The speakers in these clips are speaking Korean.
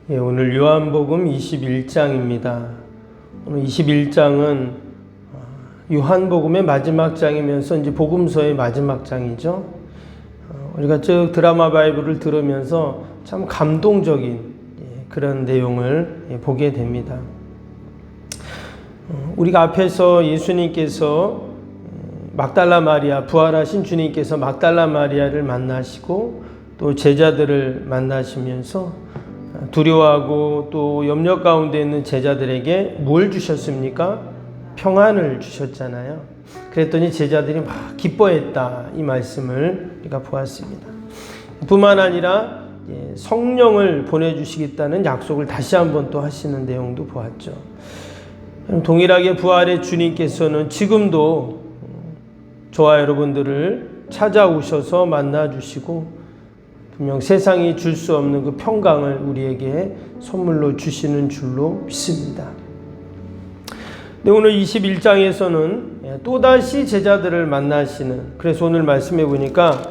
오늘 요한복음 21장입니다. 오늘 21장은 요한복음의 마지막 장이면서 이제 복음서의 마지막 장이죠. 우리가 쭉 드라마 바이블을 들으면서 참 감동적인 그런 내용을 보게 됩니다. 우리가 앞에서 예수님께서 막달라 마리아, 부활하신 주님께서 막달라 마리아를 만나시고 또 제자들을 만나시면서 두려워하고 또 염려 가운데 있는 제자들에게 뭘 주셨습니까? 평안을 주셨잖아요. 그랬더니 제자들이 막 기뻐했다, 이 말씀을 우리가 보았습니다. 뿐만 아니라 성령을 보내주시겠다는 약속을 다시 한번 또 하시는 내용도 보았죠. 동일하게 부활의 주님께서는 지금도 저와 여러분들을 찾아오셔서 만나주시고 분명 세상이 줄 수 없는 그 평강을 우리에게 선물로 주시는 줄로 믿습니다. 네, 오늘 21장에서는 또다시 제자들을 만나시는, 그래서 오늘 말씀해 보니까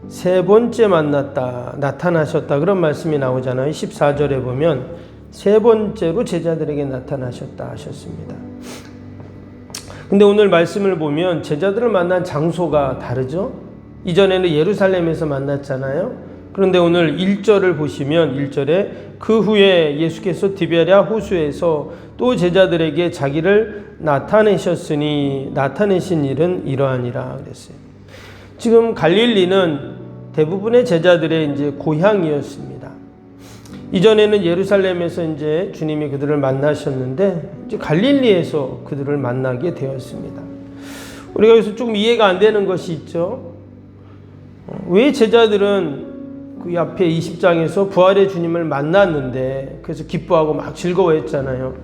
세 번째 만났다, 나타나셨다, 그런 말씀이 나오잖아요. 14절에 보면 세 번째로 제자들에게 나타나셨다 하셨습니다. 근데 오늘 말씀을 보면 제자들을 만난 장소가 다르죠. 이전에는 예루살렘에서 만났잖아요. 그런데 오늘 1절을 보시면 1절에 그 후에 예수께서 디베랴 호수에서 또 제자들에게 자기를 나타내신 일은 이러하니라 그랬어요. 지금 갈릴리는 대부분의 제자들의 이제 고향이었습니다. 이전에는 예루살렘에서 이제 주님이 그들을 만나셨는데 이제 갈릴리에서 그들을 만나게 되었습니다. 우리가 여기서 조금 이해가 안 되는 것이 있죠. 왜 제자들은 그 앞에 20장에서 부활의 주님을 만났는데 그래서 기뻐하고 막 즐거워했잖아요.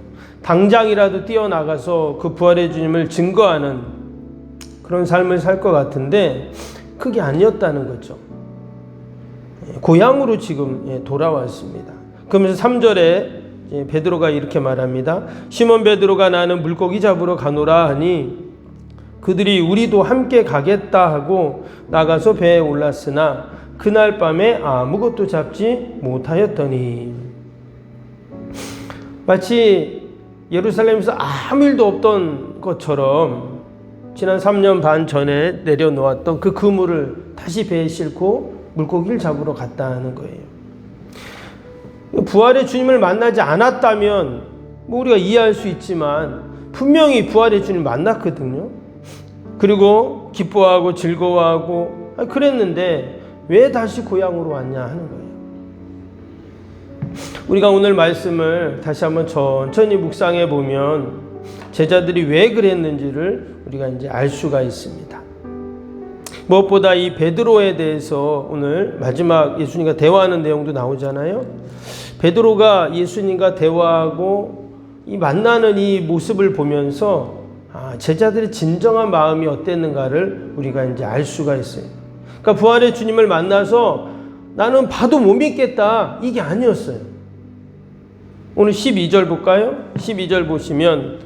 당장이라도 뛰어나가서 그 부활의 주님을 증거하는 그런 삶을 살 것 같은데 그게 아니었다는 거죠. 고향으로 지금 돌아왔습니다. 그러면서 3절에 베드로가 이렇게 말합니다. 시몬 베드로가 나는 물고기 잡으러 가노라 하니 그들이 우리도 함께 가겠다 하고 나가서 배에 올랐으나 그날 밤에 아무것도 잡지 못하였더니, 마치 예루살렘에서 아무 일도 없던 것처럼 지난 3년 반 전에 내려놓았던 그 그물을 다시 배에 싣고 물고기를 잡으러 갔다는 거예요. 부활의 주님을 만나지 않았다면 우리가 이해할 수 있지만 분명히 부활의 주님을 만났거든요. 그리고 기뻐하고 즐거워하고 그랬는데 왜 다시 고향으로 왔냐 하는 거예요. 우리가 오늘 말씀을 다시 한번 천천히 묵상해 보면 제자들이 왜 그랬는지를 우리가 이제 알 수가 있습니다. 무엇보다 이 베드로에 대해서 오늘 마지막 예수님과 대화하는 내용도 나오잖아요. 베드로가 예수님과 대화하고 이 만나는 이 모습을 보면서 제자들의 진정한 마음이 어땠는가를 우리가 이제 알 수가 있어요. 그러니까 부활의 주님을 만나서 나는 봐도 못 믿겠다, 이게 아니었어요. 오늘 12절 볼까요? 12절 보시면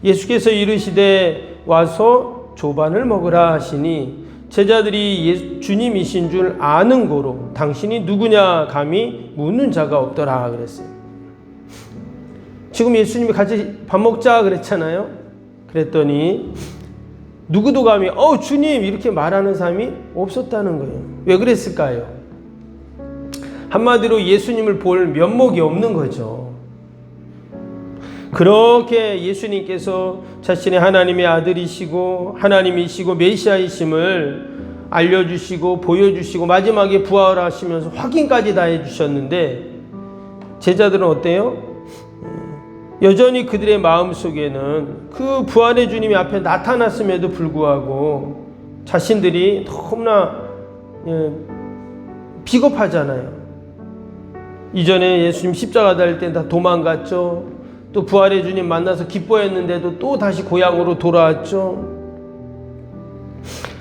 예수께서 이르시되 와서 조반을 먹으라 하시니 제자들이 주님이신 줄 아는 고로 당신이 누구냐 감히 묻는 자가 없더라 그랬어요. 지금 예수님이 같이 밥 먹자 그랬잖아요. 그랬더니 누구도 감히 주님 이렇게 말하는 사람이 없었다는 거예요. 왜 그랬을까요? 한마디로 예수님을 볼 면목이 없는 거죠. 그렇게 예수님께서 자신의 하나님의 아들이시고 하나님이시고 메시아이심을 알려주시고 보여주시고 마지막에 부활하시면서 확인까지 다 해주셨는데 제자들은 어때요? 여전히 그들의 마음속에는 그 부활의 주님이 앞에 나타났음에도 불구하고 자신들이 너무나 비겁하잖아요. 이전에 예수님 십자가 달릴 때 다 도망갔죠. 또 부활의 주님 만나서 기뻐했는데도 또 다시 고향으로 돌아왔죠.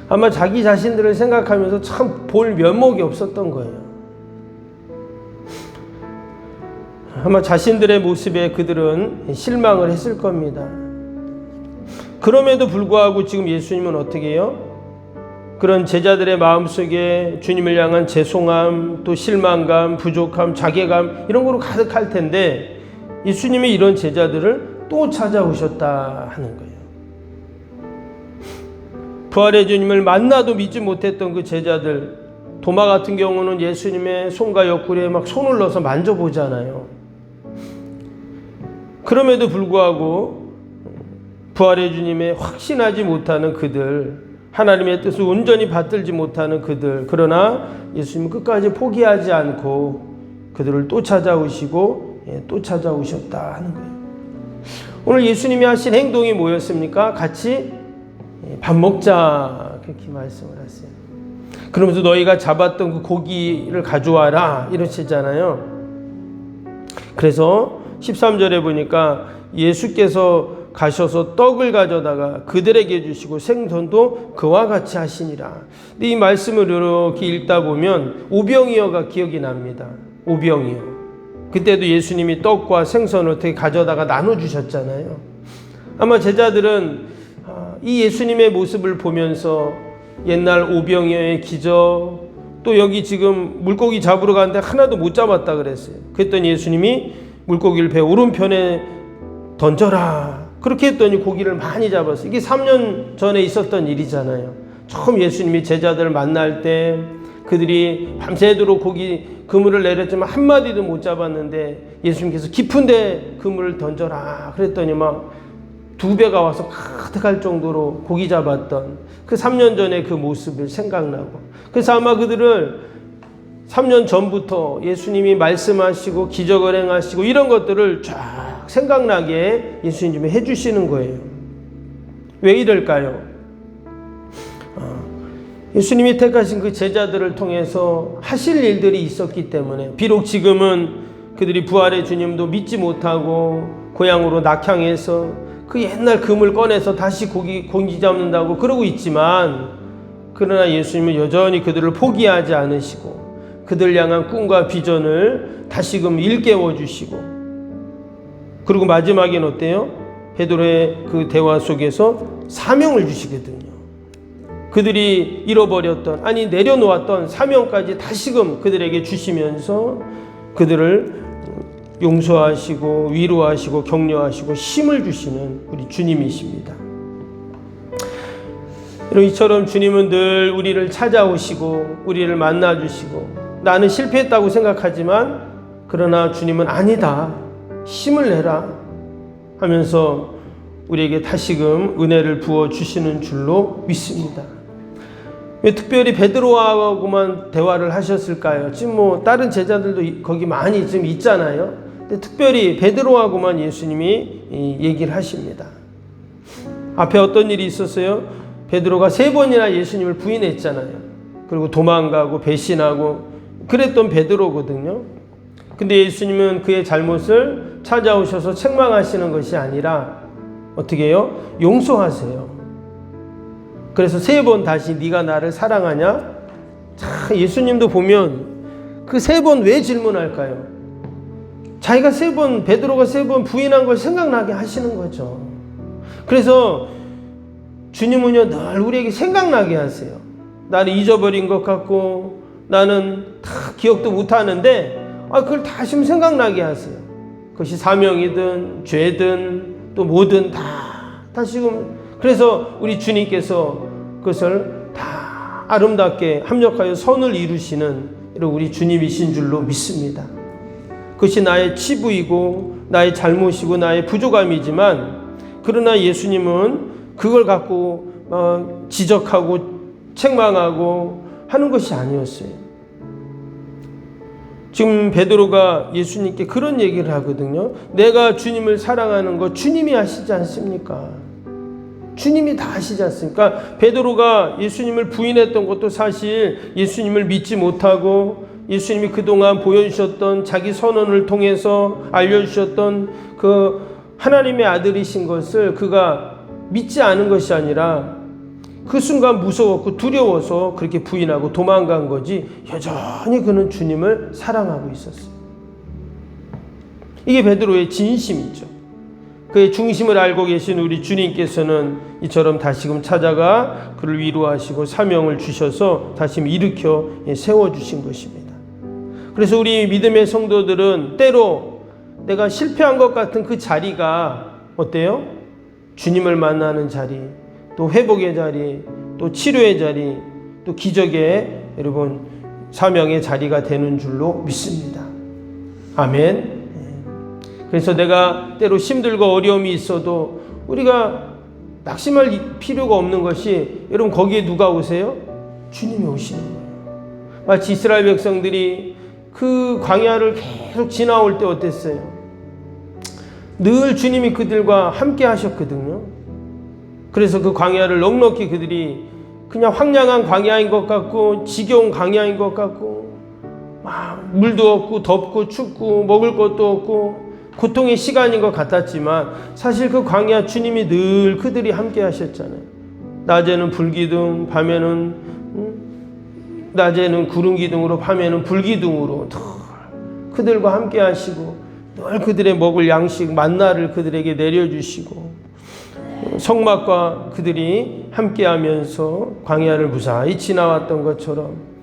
아마 자기 자신들을 생각하면서 참 볼 면목이 없었던 거예요. 아마 자신들의 모습에 그들은 실망을 했을 겁니다. 그럼에도 불구하고 지금 예수님은 어떻게 해요? 그런 제자들의 마음속에 주님을 향한 죄송함, 또 실망감, 부족함, 자괴감 이런 거로 가득할 텐데 예수님이 이런 제자들을 또 찾아오셨다 하는 거예요. 부활의 주님을 만나도 믿지 못했던 그 제자들, 도마 같은 경우는 예수님의 손과 옆구리에 막 손을 넣어서 만져보잖아요. 그럼에도 불구하고 부활의 주님에 확신하지 못하는 그들, 하나님의 뜻을 온전히 받들지 못하는 그들, 그러나 예수님은 끝까지 포기하지 않고 그들을 또 찾아오시고 또 찾아오셨다 하는 거예요. 오늘 예수님이 하신 행동이 뭐였습니까? 같이 밥 먹자 그렇게 말씀을 하세요. 그러면서 너희가 잡았던 그 고기를 가져와라 이러시잖아요. 그래서 13절에 보니까 예수께서 가셔서 떡을 가져다가 그들에게 주시고 생선도 그와 같이 하시니라. 근데 이 말씀을 이렇게 읽다 보면 오병이어가 기억이 납니다. 오병이어. 그때도 예수님이 떡과 생선을 어떻게 가져다가 나눠주셨잖아요. 아마 제자들은 이 예수님의 모습을 보면서 옛날 오병이어의 기적, 또 여기 지금 물고기 잡으러 가는데 하나도 못 잡았다 그랬어요. 그랬더니 예수님이 물고기를 배 오른편에 던져라. 그렇게 했더니 고기를 많이 잡았어요. 이게 3년 전에 있었던 일이잖아요. 처음 예수님이 제자들을 만날 때 그들이 밤새도록 그물을 내렸지만 한마디도 못 잡았는데 예수님께서 깊은데 그물을 던져라 그랬더니 막 2배가 와서 가득할 정도로 고기 잡았던 그 3년 전의 그 모습을 생각나고, 그래서 아마 그들을 3년 전부터 예수님이 말씀하시고 기적을 행하시고 이런 것들을 쫙 생각나게 예수님이 해주시는 거예요. 왜 이럴까요? 예수님이 택하신 그 제자들을 통해서 하실 일들이 있었기 때문에, 비록 지금은 그들이 부활의 주님도 믿지 못하고 고향으로 낙향해서 그 옛날 금을 꺼내서 다시 고기 잡는다고 그러고 있지만, 그러나 예수님은 여전히 그들을 포기하지 않으시고 그들 향한 꿈과 비전을 다시금 일깨워 주시고, 그리고 마지막엔 어때요? 베드로의 그 대화 속에서 사명을 주시거든요. 그들이 잃어버렸던, 아니 내려놓았던 사명까지 다시금 그들에게 주시면서 그들을 용서하시고 위로하시고 격려하시고 힘을 주시는 우리 주님이십니다. 이처럼 주님은 늘 우리를 찾아오시고 우리를 만나주시고, 나는 실패했다고 생각하지만 그러나 주님은 아니다, 힘을 내라 하면서 우리에게 다시금 은혜를 부어주시는 줄로 믿습니다. 왜 특별히 베드로하고만 대화를 하셨을까요? 지금 다른 제자들도 거기 많이 지금 있잖아요. 근데 특별히 베드로하고만 예수님이 얘기를 하십니다. 앞에 어떤 일이 있었어요? 베드로가 3번이나 예수님을 부인했잖아요. 그리고 도망가고 배신하고 그랬던 베드로거든요. 근데 예수님은 그의 잘못을 찾아오셔서 책망하시는 것이 아니라 어떻게 해요? 용서하세요. 그래서 3번 다시 네가 나를 사랑하냐? 자, 예수님도 보면 그 3번 왜 질문할까요? 자기가 3번, 베드로가 3번 부인한 걸 생각나게 하시는 거죠. 그래서 주님은요, 늘 우리에게 생각나게 하세요. 나는 잊어버린 것 같고 나는 다 기억도 못하는데 그걸 다시 생각나게 하세요. 그것이 사명이든 죄든 또 뭐든 다시금. 그래서 우리 주님께서 그것을 다 아름답게 합력하여 선을 이루시는 이런 우리 주님이신 줄로 믿습니다. 그것이 나의 치부이고 나의 잘못이고 나의 부족함이지만, 그러나 예수님은 그걸 갖고 지적하고 책망하고 하는 것이 아니었어요. 지금 베드로가 예수님께 그런 얘기를 하거든요. 내가 주님을 사랑하는 거 주님이 아시지 않습니까? 주님이 다 아시지 않습니까? 베드로가 예수님을 부인했던 것도 사실 예수님을 믿지 못하고 예수님이 그동안 보여주셨던 자기 선언을 통해서 알려주셨던 그 하나님의 아들이신 것을 그가 믿지 않은 것이 아니라 그 순간 무서웠고 두려워서 그렇게 부인하고 도망간 거지, 여전히 그는 주님을 사랑하고 있었어요. 이게 베드로의 진심이죠. 그의 중심을 알고 계신 우리 주님께서는 이처럼 다시금 찾아가 그를 위로하시고 사명을 주셔서 다시금 일으켜 세워주신 것입니다. 그래서 우리 믿음의 성도들은 때로 내가 실패한 것 같은 그 자리가 어때요? 주님을 만나는 자리, 또 회복의 자리, 또 치료의 자리, 또 기적의 여러분 사명의 자리가 되는 줄로 믿습니다. 아멘. 그래서 내가 때로 힘들고 어려움이 있어도 우리가 낙심할 필요가 없는 것이, 여러분 거기에 누가 오세요? 주님이 오시는 거예요. 마치 이스라엘 백성들이 그 광야를 계속 지나올 때 어땠어요? 늘 주님이 그들과 함께 하셨거든요. 그래서 그 광야를 넉넉히 그들이 그냥 황량한 광야인 것 같고 지겨운 광야인 것 같고 막 물도 없고 덥고 춥고 먹을 것도 없고 고통의 시간인 것 같았지만 사실 그 광야 주님이 늘 그들이 함께 하셨잖아요. 낮에는 불기둥, 밤에는 낮에는 구름기둥으로, 밤에는 불기둥으로 늘 그들과 함께 하시고 늘 그들의 먹을 양식 만나를 그들에게 내려주시고 성막과 그들이 함께하면서 광야를 무사히 지나왔던 것처럼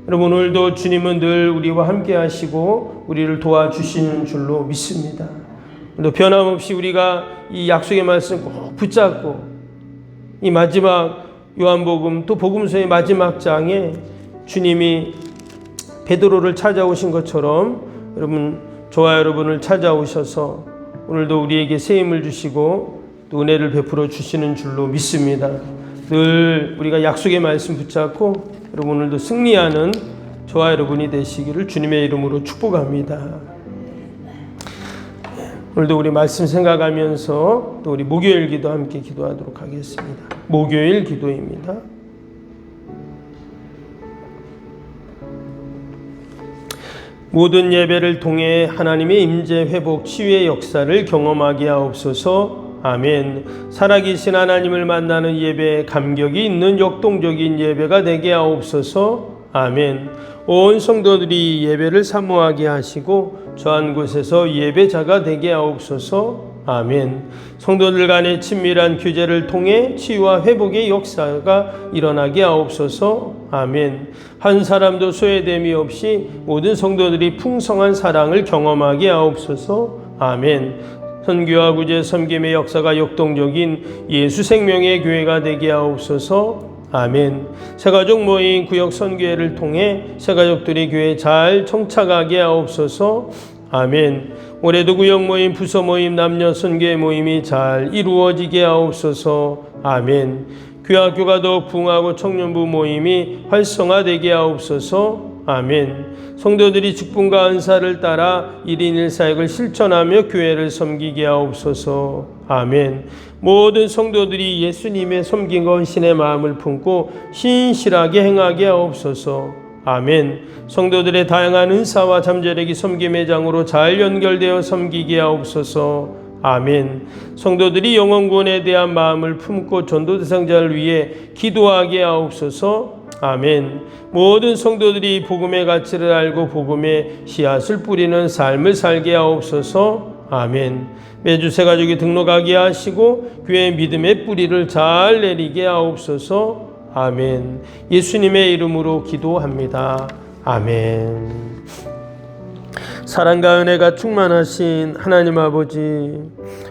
여러분 오늘도 주님은 늘 우리와 함께 하시고 우리를 도와주시는 줄로 믿습니다. 또 변함없이 우리가 이 약속의 말씀 꼭 붙잡고 이 마지막 요한복음 또 복음서의 마지막 장에 주님이 베드로를 찾아오신 것처럼 여러분 저와 여러분을 찾아오셔서 오늘도 우리에게 새 힘을 주시고 또 은혜를 베풀어 주시는 줄로 믿습니다. 늘 우리가 약속의 말씀 붙잡고 여러분 오늘도 승리하는 저와 여러분이 되시기를 주님의 이름으로 축복합니다. 오늘도 우리 말씀 생각하면서 또 우리 목요일 기도 함께 기도하도록 하겠습니다. 목요일 기도입니다. 모든 예배를 통해 하나님의 임재, 회복, 치유의 역사를 경험하게 하옵소서. 아멘. 살아계신 하나님을 만나는 예배에 감격이 있는 역동적인 예배가 되게 하옵소서. 아멘. 온 성도들이 예배를 사모하게 하시고 저한 곳에서 예배자가 되게 하옵소서. 아멘. 성도들 간의 친밀한 교제를 통해 치유와 회복의 역사가 일어나게 하옵소서. 아멘. 한 사람도 소외됨이 없이 모든 성도들이 풍성한 사랑을 경험하게 하옵소서. 아멘. 선교와 구제 섬김의 역사가 역동적인 예수 생명의 교회가 되게 하옵소서. 아멘. 새가족 모임 구역 선교회를 통해 새가족들이 교회에 잘 정착하게 하옵소서. 아멘. 올해도 구역 모임, 부서 모임, 남녀 선교회 모임이 잘 이루어지게 하옵소서. 아멘. 교학교가 더욱 부흥하고 청년부 모임이 활성화되게 하옵소서. 아멘. 성도들이 직분과 은사를 따라 1인 1사역을 실천하며 교회를 섬기게 하옵소서. 아멘. 모든 성도들이 예수님의 섬김과 헌신의 마음을 품고 신실하게 행하게 하옵소서. 아멘. 성도들의 다양한 은사와 잠재력이 섬김의 장으로 잘 연결되어 섬기게 하옵소서. 아멘. 성도들이 영혼 구원에 대한 마음을 품고 전도 대상자를 위해 기도하게 하옵소서. 아멘. 모든 성도들이 복음의 가치를 알고 복음의 씨앗을 뿌리는 삶을 살게 하옵소서. 아멘. 매주 새가족이 등록하게 하시고 교회의 믿음의 뿌리를 잘 내리게 하옵소서. 아멘. 예수님의 이름으로 기도합니다. 아멘. 사랑과 은혜가 충만하신 하나님 아버지,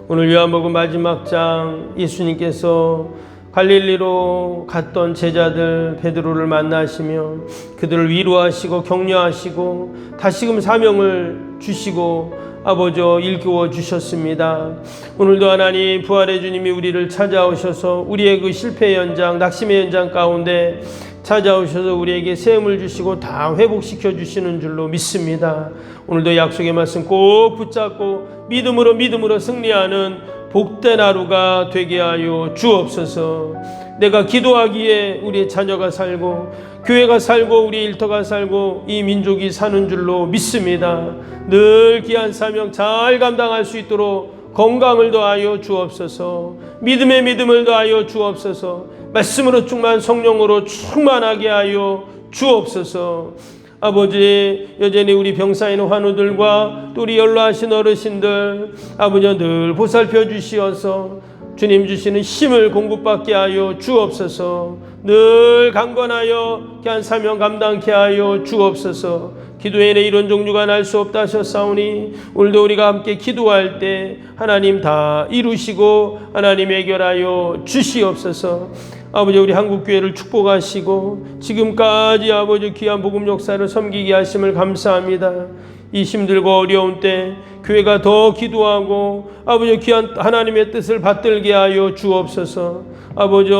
오늘 요한복음 마지막 장 예수님께서 갈릴리로 갔던 제자들 베드로를 만나시며 그들을 위로하시고 격려하시고 다시금 사명을 주시고 아버지 일깨워 주셨습니다. 오늘도 하나님 부활의 주님이 우리를 찾아오셔서 우리의 그 실패의 현장, 낙심의 현장 가운데 찾아오셔서 우리에게 새 힘을 주시고 다 회복시켜 주시는 줄로 믿습니다. 오늘도 약속의 말씀 꼭 붙잡고 믿음으로 승리하는 복된 하루가 되게 하여 주옵소서. 내가 기도하기에 우리의 자녀가 살고 교회가 살고 우리 일터가 살고 이 민족이 사는 줄로 믿습니다. 늘 귀한 사명 잘 감당할 수 있도록 건강을 더하여 주옵소서. 믿음의 믿음을 더하여 주옵소서. 말씀으로 충만 성령으로 충만하게 하여 주옵소서. 아버지, 여전히 우리 병사에 있는 환우들과 또 우리 연로하신 어르신들 아버지 늘 보살펴 주시어서 주님 주시는 힘을 공급받게 하여 주옵소서. 늘 강건하여 귀한 사명 감당케 하여 주옵소서. 기도에는 이런 종류가 날 수 없다 하셨사오니 오늘도 우리가 함께 기도할 때 하나님 다 이루시고 하나님 해결하여 주시옵소서. 아버지, 우리 한국교회를 축복하시고 지금까지 아버지 귀한 복음 역사를 섬기게 하심을 감사합니다. 이 힘들고 어려운 때 교회가 더 기도하고 아버지 귀한 하나님의 뜻을 받들게 하여 주옵소서. 아버지,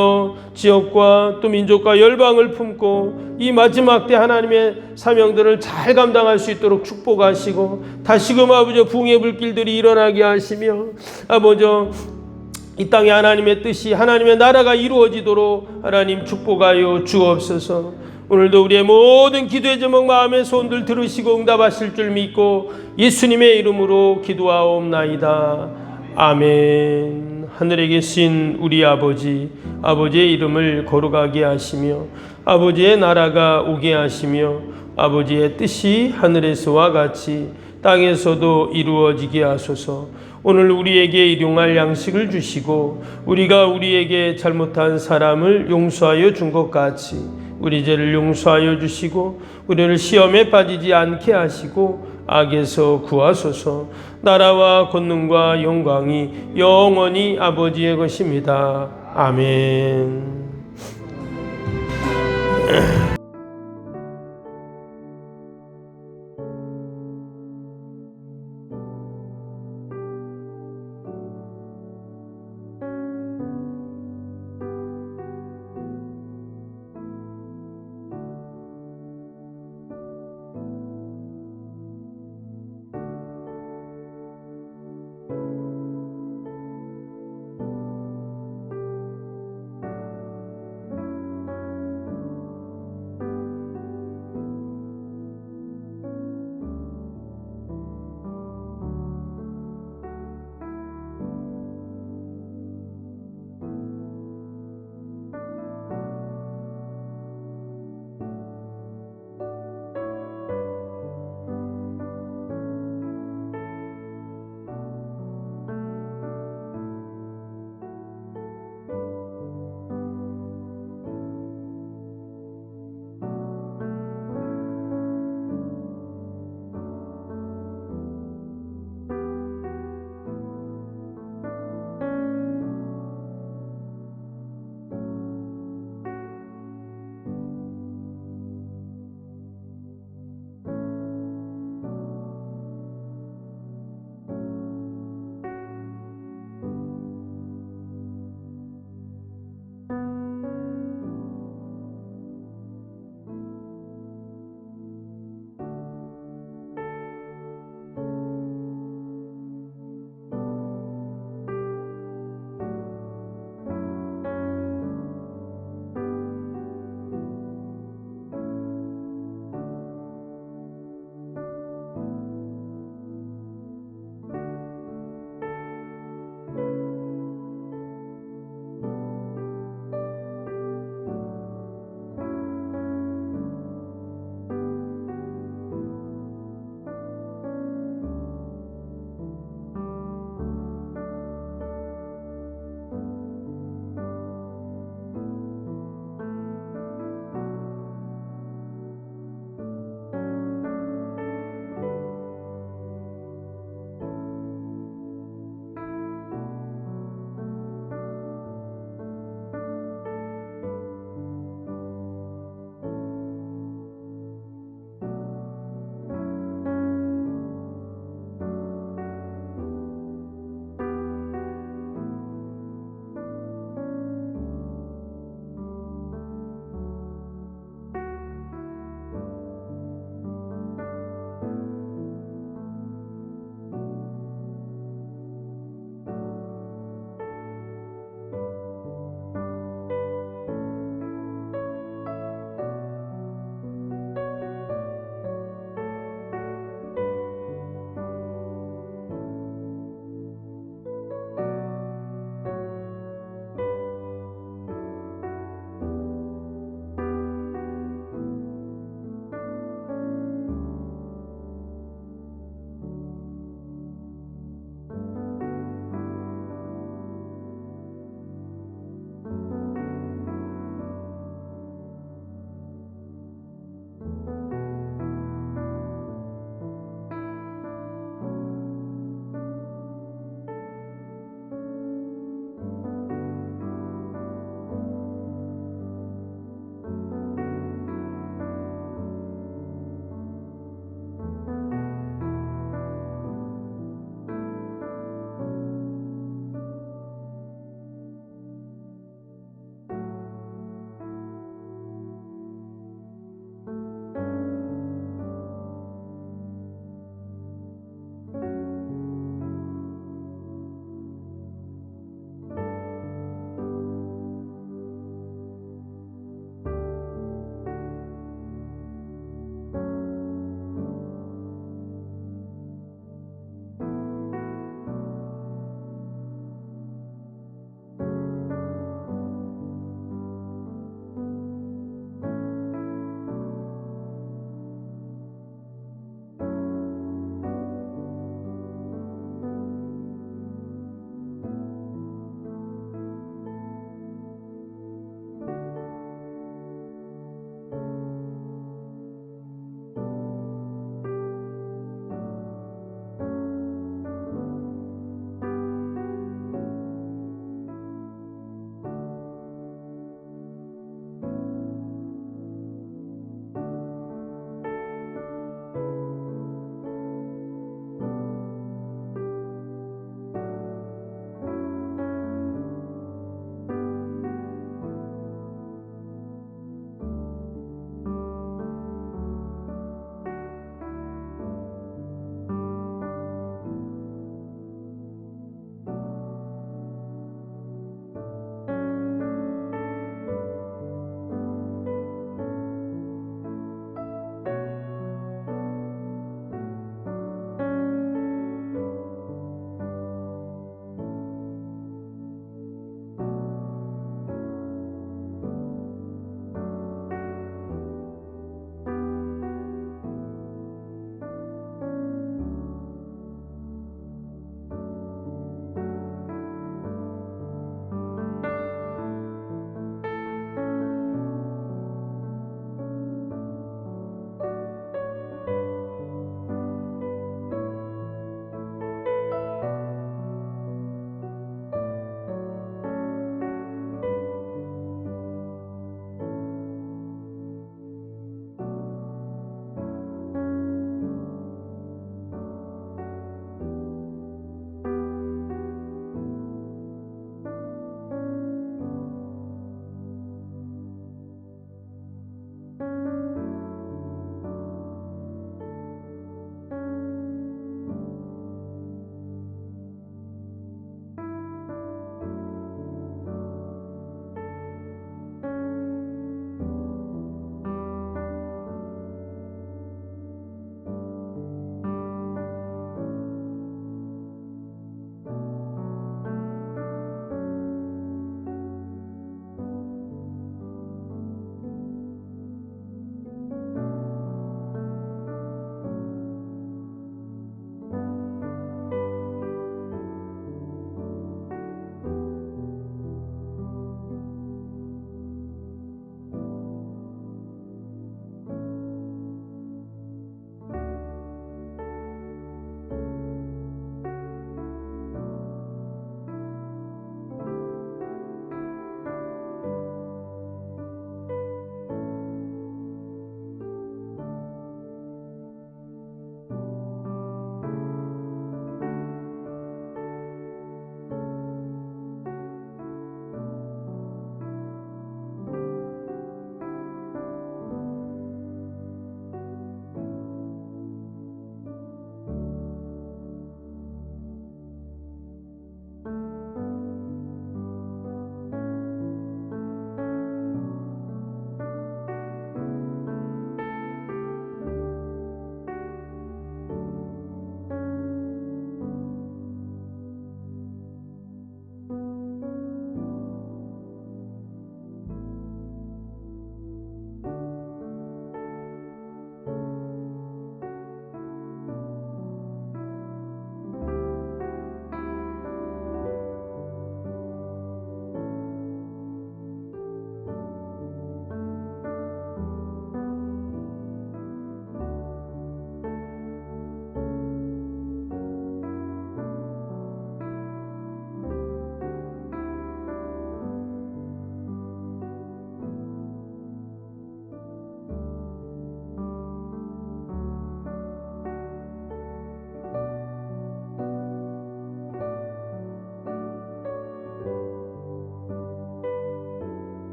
지역과 또 민족과 열방을 품고 이 마지막 때 하나님의 사명들을 잘 감당할 수 있도록 축복하시고 다시금 아버지 부흥의 불길들이 일어나게 하시며 아버지 이 땅에 하나님의 뜻이 하나님의 나라가 이루어지도록 하나님 축복하여 주옵소서. 오늘도 우리의 모든 기도의 제목 마음의 소원들 들으시고 응답하실 줄 믿고 예수님의 이름으로 기도하옵나이다. 아멘. 하늘에 계신 우리 아버지, 아버지의 이름을 거룩하게 하시며 아버지의 나라가 오게 하시며 아버지의 뜻이 하늘에서와 같이 땅에서도 이루어지게 하소서. 오늘 우리에게 일용할 양식을 주시고 우리가 우리에게 잘못한 사람을 용서하여 준 것 같이 우리 죄를 용서하여 주시고 우리를 시험에 빠지지 않게 하시고 악에서 구하소서. 나라와 권능과 영광이 영원히 아버지의 것입니다. 아멘.